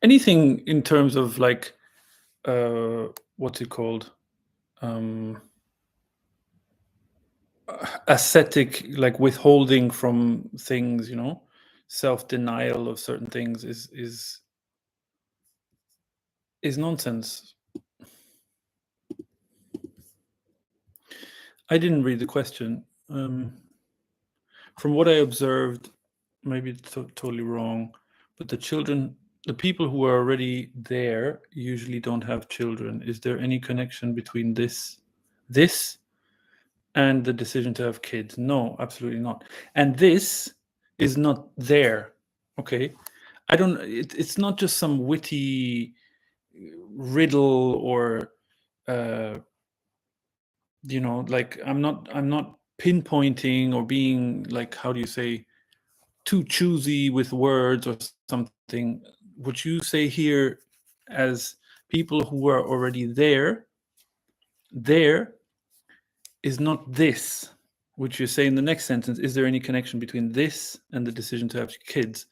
anything in terms of like what's it called? Um, ascetic, like withholding from things, self-denial of certain things is nonsense. I didn't read the question. From what I observed, maybe it's totally wrong, but the people who are already there usually don't have children. Is there any connection between this and the decision to have kids? No, absolutely not. And this is not there. Okay, it's not just some witty riddle or like I'm not pinpointing or being like, how do you say, too choosy with words or something. What you say here as people who are already there is not this, which you say in the next sentence. Is there any connection between this and the decision to have kids?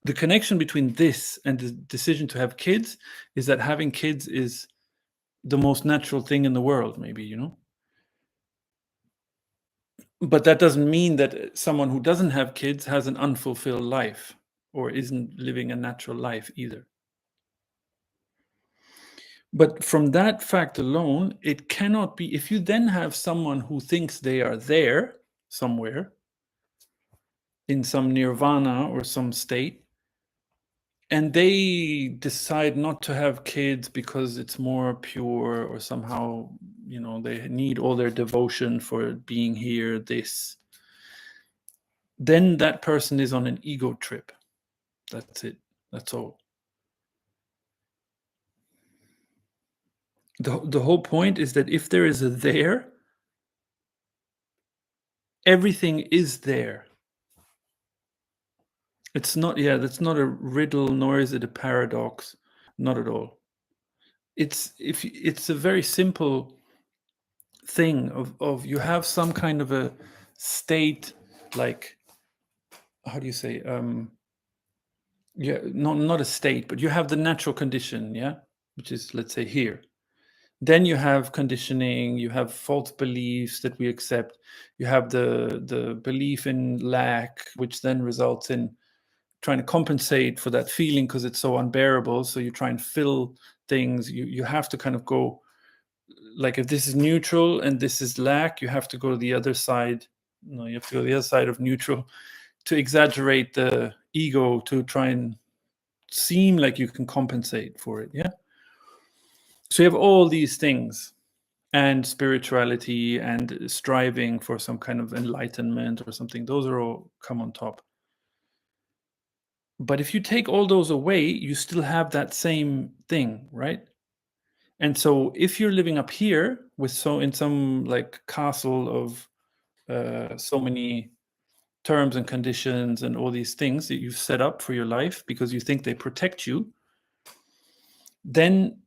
The connection between this and the decision to have kids is that having kids is the most natural thing in the world, maybe. But that doesn't mean that someone who doesn't have kids has an unfulfilled life or isn't living a natural life either. But from that fact alone, it cannot be. If you then have someone who thinks they are there somewhere in some nirvana or some state, and they decide not to have kids because it's more pure, or somehow, they need all their devotion for being here, then that person is on an ego trip. That's it. That's all. The whole point is that if there is a there, everything is there. It's not, that's not a riddle, nor is it a paradox. Not at all. It's a very simple thing of you have some kind of a state, like, how do you say, not a state, but you have the natural condition, which is, let's say, here. Then you have conditioning, you have false beliefs that we accept, you have the belief in lack, which then results in trying to compensate for that feeling because it's so unbearable. So you try and fill things. You have to kind of go, like, if this is neutral and this is lack, you have to go to the other side. No, you have to go to the other side of neutral to exaggerate the ego, to try and seem like you can compensate for it. So you have all these things, and spirituality and striving for some kind of enlightenment or something. Those are all come on top. But if you take all those away, you still have that same thing, right? And so if you're living up here in some like castle of so many terms and conditions and all these things that you've set up for your life because you think they protect you, then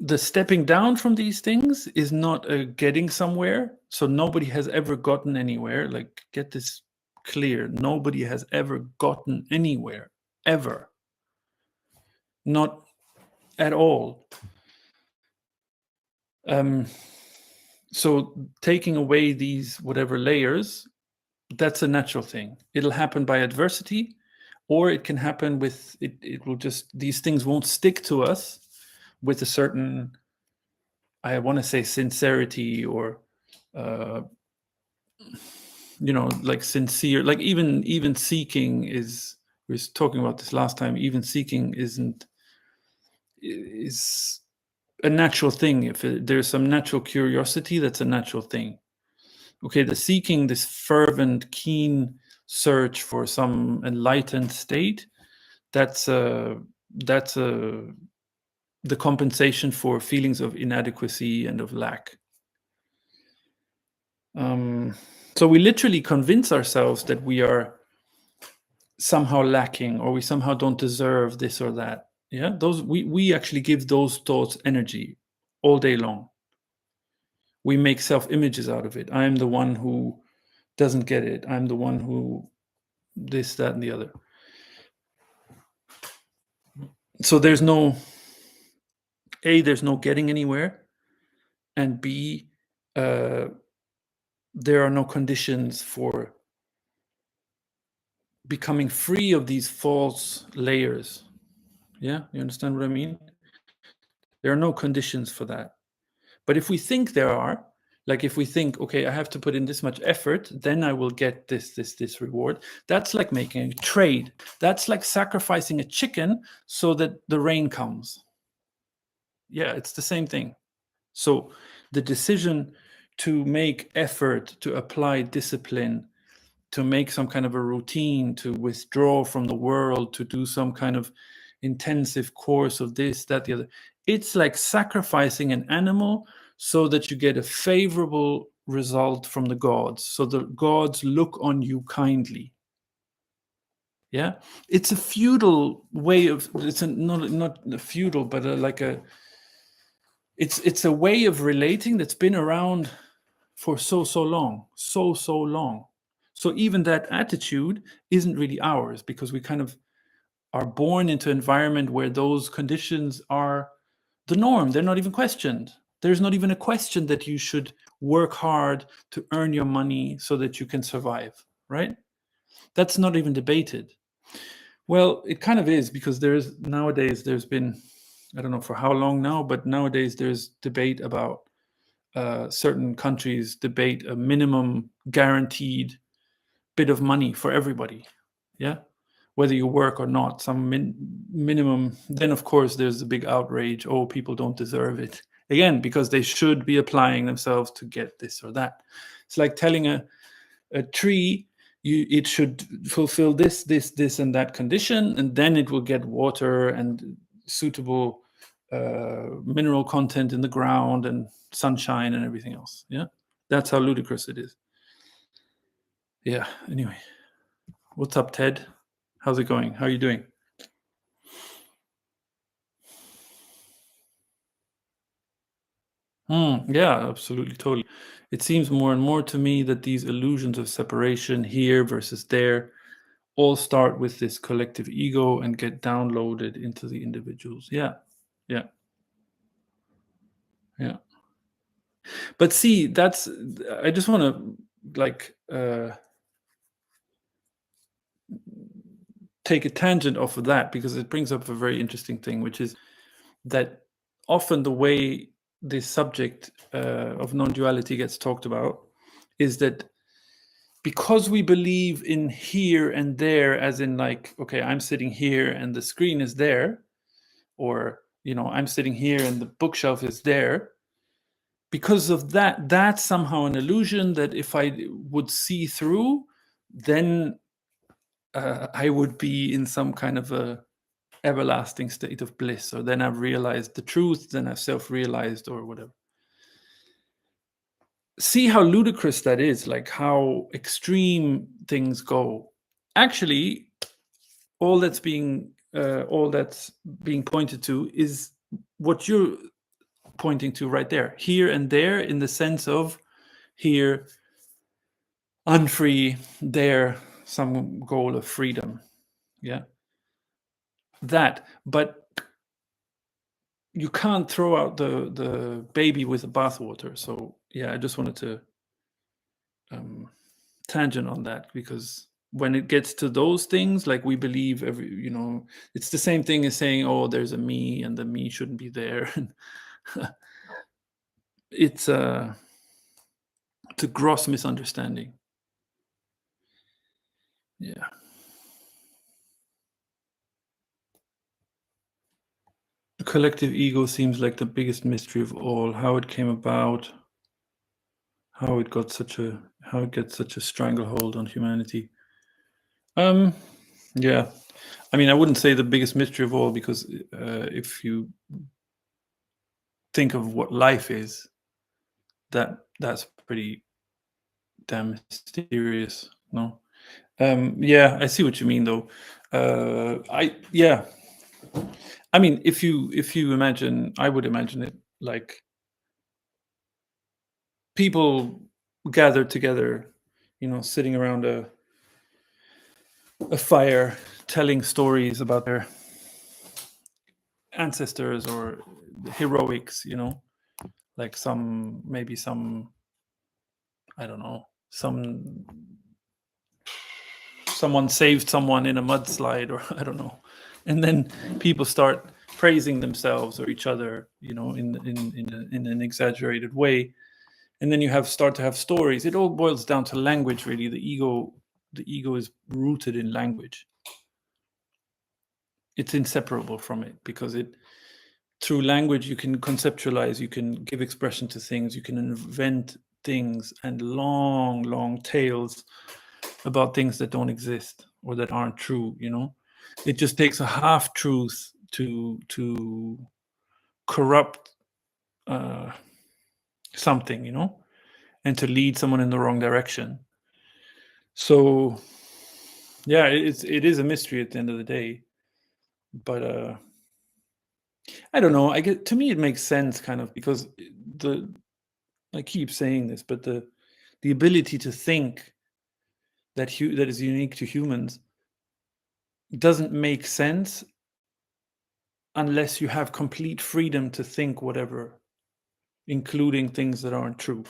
the stepping down from these things is not a getting somewhere. So nobody has ever gotten anywhere. Like, get this clear. Nobody has ever gotten anywhere, ever. Not at all. So taking away these whatever layers, that's a natural thing. It'll happen by adversity, or it can happen with it. It will just, these things won't stick to us with a certain, I want to say, sincerity, or like sincere, like even seeking is, we were talking about this last time, even seeking is a natural thing. If there's some natural curiosity, that's a natural thing. Okay, the seeking, this fervent, keen search for some enlightened state, that's the compensation for feelings of inadequacy and of lack. So we literally convince ourselves that we are somehow lacking, or we somehow don't deserve this or that. Those we actually give those thoughts energy all day long. We make self-images out of it. I'm the one who doesn't get it. I'm the one who this, that, and the other. So there's no there's no getting anywhere, and B, uh, there are no conditions for becoming free of these false layers. Yeah, you understand what I mean? There are no conditions for that. But if we think there are, like if we think, okay, I have to put in this much effort, then I will get this reward. That's like making a trade. That's like sacrificing a chicken so that the rain comes. Yeah, it's the same thing. So the decision to make effort, to apply discipline, to make some kind of a routine, to withdraw from the world, to do some kind of intensive course of this, that, the other. It's like sacrificing an animal so that you get a favorable result from the gods. So the gods look on you kindly. Yeah, it's a feudal way of. It's not a feudal, but like a. It's a way of relating that's been around for so long, so long. So even that attitude isn't really ours because we kind of are born into an environment where those conditions are the norm. They're not even questioned. There's not even a question that you should work hard to earn your money so that you can survive, right? That's not even debated. Well, it kind of is because there's been, I don't know for how long now, but nowadays there's debate about certain countries debate a minimum guaranteed bit of money for everybody. Yeah, whether you work or not, some minimum. Then of course there's the big outrage. Oh, people don't deserve it again because they should be applying themselves to get this or that. It's like telling a tree it should fulfill this and that condition, and then it will get water and suitable mineral content in the ground and sunshine and everything else. Yeah, that's how ludicrous it is. Yeah. Anyway, what's up, Ted? How's it going? How are you doing? Yeah, absolutely, totally. It seems more and more to me that these illusions of separation here versus there all start with this collective ego and get downloaded into the individuals. Yeah, yeah, yeah. But see, that's I just want to like take a tangent off of that because it brings up a very interesting thing, which is that often the way this subject of non-duality gets talked about is that because we believe in here and there, as in like, okay, I'm sitting here and the screen is there, or I'm sitting here and the bookshelf is there. Because of that, that's somehow an illusion that if I would see through, then I would be in some kind of a everlasting state of bliss, or then I've realized the truth, then I've self-realized, or whatever. See how ludicrous that is, like how extreme things go. Actually, all that's being pointed to is what you're pointing to right there, here and there, in the sense of here unfree, there some goal of freedom. Yeah, that. But you can't throw out the baby with the bathwater. So yeah, I just wanted to tangent on that because when it gets to those things, like we believe it's the same thing as saying, oh, there's a me and the me shouldn't be there. It's a gross misunderstanding. Yeah. The collective ego seems like the biggest mystery of all. How it came about, how it gets such a stranglehold on humanity. Yeah. I mean, I wouldn't say the biggest mystery of all because if you think of what life is, that's pretty damn mysterious. No. Yeah, I see what you mean though. I yeah. I mean, if you imagine, I would imagine it like people gathered together, sitting around a fire, telling stories about ancestors or heroics, like maybe some, I don't know, someone saved someone in a mudslide, or I don't know, and then people start praising themselves or each other, in an exaggerated way, and then you start to have stories. It all boils down to language, really. The ego is rooted in language. It's inseparable from it, because through language you can conceptualize, you can give expression to things, you can invent things, and long tales about things that don't exist or that aren't true. It just takes a half truth to corrupt something, and to lead someone in the wrong direction. So yeah, it is a mystery at the end of the day. But I don't know. To me, it makes sense, kind of, because I keep saying this, but the ability to think that is unique to humans doesn't make sense unless you have complete freedom to think whatever, including things that aren't true.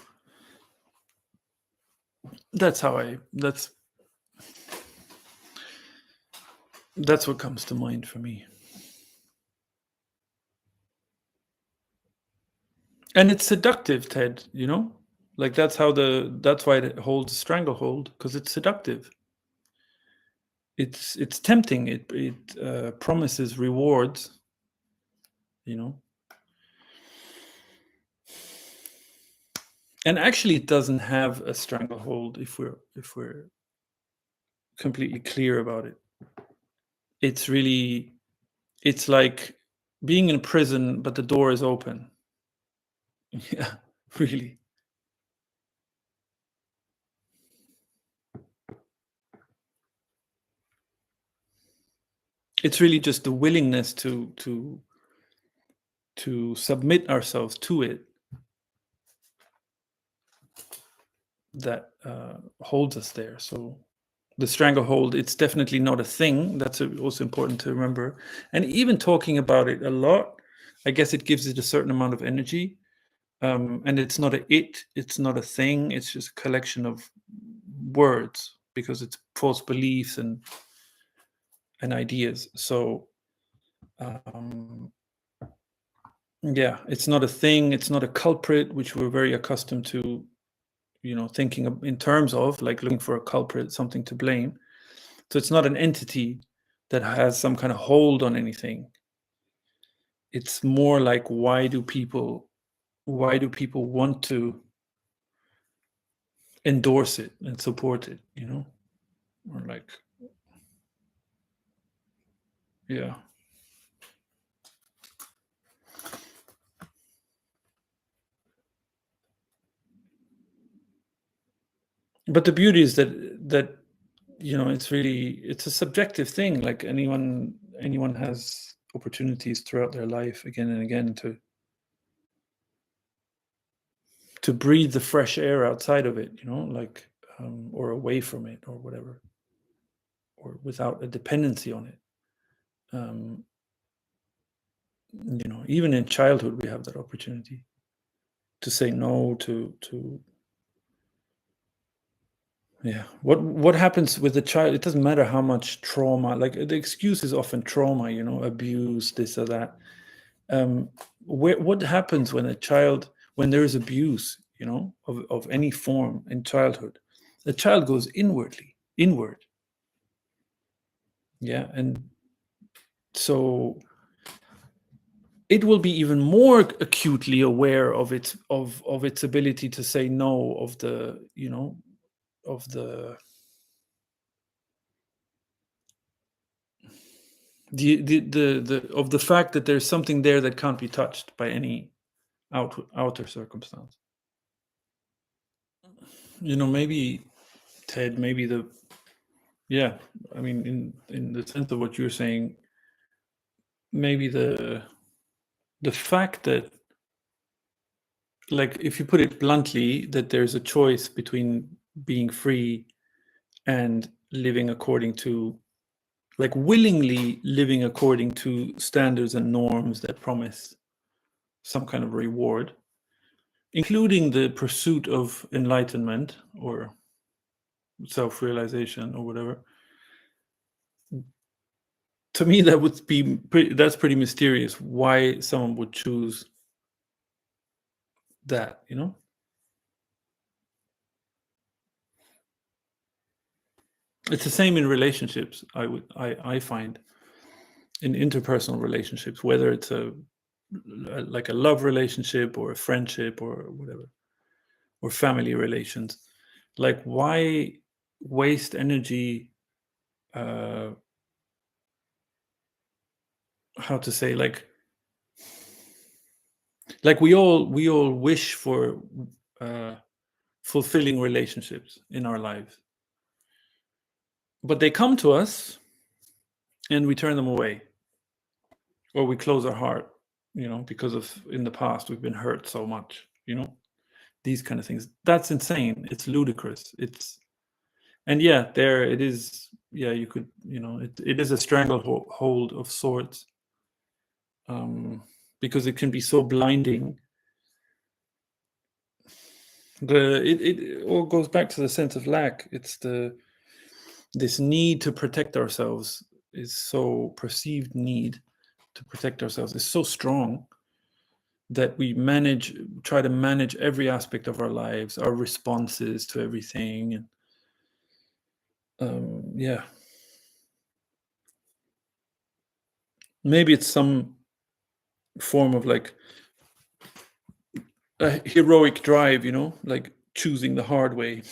That's what comes to mind for me. And it's seductive, Ted, like that's why it holds a stranglehold, because it's seductive. It's tempting. It promises rewards, and actually it doesn't have a stranglehold if we're completely clear about it. It's like being in prison, but the door is open. Yeah, really. It's really just the willingness to submit ourselves to it that holds us there. So the stranglehold, it's definitely not a thing. That's also important to remember. And even talking about it a lot, I guess it gives it a certain amount of energy. And it's not it's not a thing. It's just a collection of words, because it's false beliefs and ideas. So yeah, it's not a thing. It's not a culprit, which we're very accustomed to, thinking in terms of, like, looking for a culprit, something to blame. So it's not an entity that has some kind of hold on anything. It's more like, why do people want to endorse it and support it, or like, yeah. But the beauty is that it's a subjective thing. Like, anyone has opportunities throughout their life, again and again, to breathe the fresh air outside of it, like, or away from it, or whatever, or without a dependency on it. Even in childhood, we have that opportunity to say no to yeah. What happens with the child? It doesn't matter how much trauma. Like, the excuse is often trauma, abuse, this or that. What happens when there is abuse, of any form in childhood? The child goes inward. Yeah, and so it will be even more acutely aware of its ability to say no, of the of the of the fact that there's something there that can't be touched by any outer circumstance. Maybe, Ted, yeah, I mean, in the sense of what you're saying, maybe the fact that, like, if you put it bluntly, that there's a choice between being free and living according to like willingly living according to standards and norms that promise some kind of reward, including the pursuit of enlightenment or self-realization or whatever. To me, that would be that's pretty mysterious why someone would choose that, you know? It's the same in relationships, I find, in interpersonal relationships, whether it's like a love relationship or a friendship or whatever, or family relations. Like, why waste energy, uh how to say, like we all wish for uh fulfilling relationships in our lives, but they come to us and we turn them away, or we close our heart, because of in the past we've been hurt so much, these kind of things. That's insane. It's ludicrous. And yeah, there it is. Yeah, you could, it is a stranglehold of sorts, because it can be so blinding. It all goes back to the sense of lack. It's this need to protect ourselves, is so perceived need to protect ourselves is so strong that we try to manage every aspect of our lives, our responses to everything. And yeah, maybe it's some form of like a heroic drive, like choosing the hard way.